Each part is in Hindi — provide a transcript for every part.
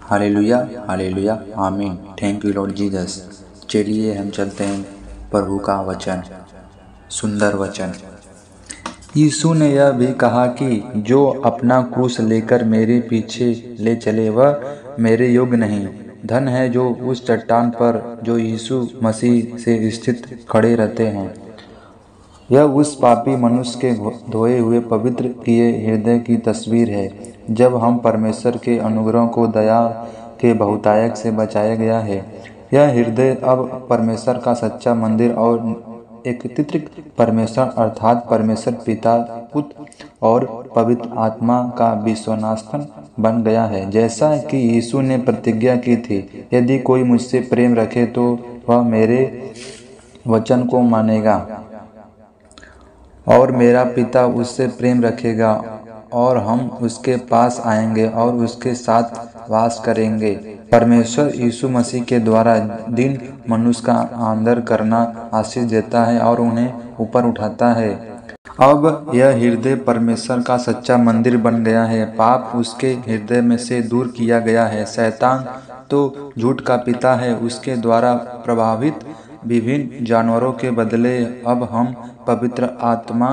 हालेलुया हालेलुया आमीन। Thank you Lord Jesus. चलिए हम चलते हैं प्रभु का वचन, सुंदर वचन। यीशु ने यह भी कहा कि जो अपना क्रूस लेकर मेरे पीछे ले चले वह मेरे योग्य नहीं। धन है जो उस चट्टान पर जो यीशु मसीह से स्थित खड़े रहते हैं। यह उस पापी मनुष्य के धोए हुए पवित्र किए हृदय की तस्वीर है। जब हम परमेश्वर के अनुग्रह को दया के बहुतायत से बचाया गया है, यह हृदय अब परमेश्वर का सच्चा मंदिर और एकत्रित परमेश्वर अर्थात परमेश्वर पिता, पुत्र और पवित्र आत्मा का विश्वासस्थान बन गया है। जैसा कि यीशु ने प्रतिज्ञा की थी, यदि कोई मुझसे प्रेम रखे तो वह मेरे वचन को मानेगा और मेरा पिता उससे प्रेम रखेगा और हम उसके पास आएंगे और उसके साथ वास करेंगे। परमेश्वर यीशु मसीह के द्वारा दीन मनुष्य का आदर करना आशीष देता है और उन्हें ऊपर उठाता है। अब यह हृदय परमेश्वर का सच्चा मंदिर बन गया है। पाप उसके हृदय में से दूर किया गया है। शैतान तो झूठ का पिता है। उसके द्वारा प्रभावित विभिन्न जानवरों के बदले अब हम पवित्र आत्मा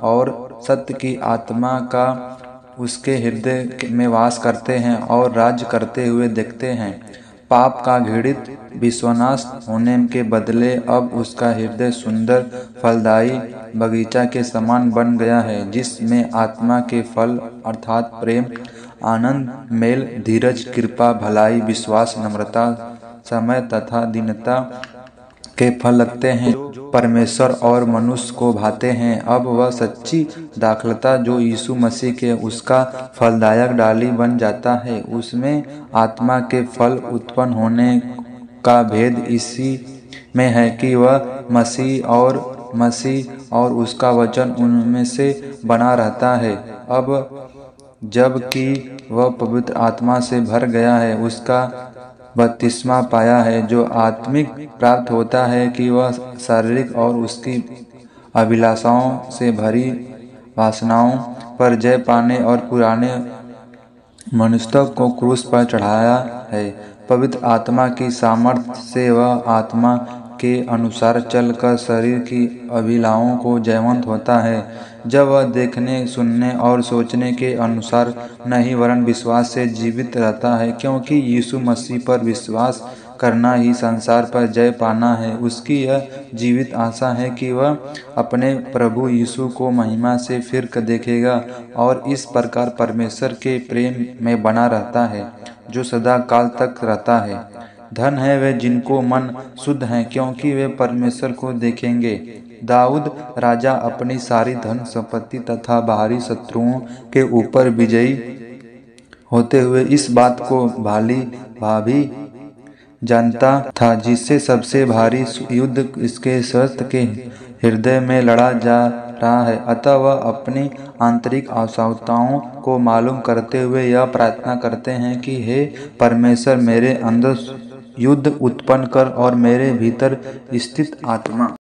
और सत्य की आत्मा का उसके हृदय में वास करते हैं और राज्य करते हुए देखते हैं। पाप का घृणित विश्वास होने के बदले अब उसका हृदय सुंदर फलदायी बगीचा के समान बन गया है, जिसमें आत्मा के फल अर्थात प्रेम, आनंद, मेल, धीरज, कृपा, भलाई, विश्वास, नम्रता, समय तथा दीनता के फल लगते हैं, परमेश्वर और मनुष्य को भाते हैं। अब वह सच्ची दाखलता जो यीशु मसीह के उसका फलदायक डाली बन जाता है, उसमें आत्मा के फल उत्पन्न होने का भेद इसी में है कि वह मसीह और उसका वचन उनमें से बना रहता है। अब जबकि वह पवित्र आत्मा से भर गया है, उसका बपतिस्मा पाया है, जो आत्मिक प्राप्त होता है कि वह शारीरिक और उसकी अभिलाषाओं से भरी वासनाओं पर जय पाने और पुराने मनुष्य को क्रूस पर चढ़ाया है। पवित्र आत्मा की सामर्थ्य से वह आत्मा के अनुसार चलकर शरीर की अभिलाषाओं को जयवंत होता है। जब वह देखने, सुनने और सोचने के अनुसार नहीं वरन विश्वास से जीवित रहता है, क्योंकि यीशु मसीह पर विश्वास करना ही संसार पर जय पाना है। उसकी यह जीवित आशा है कि वह अपने प्रभु यीशु को महिमा से फिर देखेगा और इस प्रकार परमेश्वर के प्रेम में बना रहता है, जो सदा काल तक रहता है। धन है वे जिनको मन शुद्ध है, क्योंकि वे परमेश्वर को देखेंगे। दाऊद राजा अपनी सारी धन संपत्ति तथा बाहरी शत्रुओं के ऊपर विजयी होते हुए इस बात को भाली भाभी जानता था, जिससे सबसे भारी युद्ध इसके सत्य के हृदय में लड़ा जा रहा है। अतः वह अपनी आंतरिक आवश्यकताओं को मालूम करते हुए यह प्रार्थना करते हैं कि हे परमेश्वर, मेरे अंदर युद्ध उत्पन्न कर और मेरे भीतर स्थित आत्मा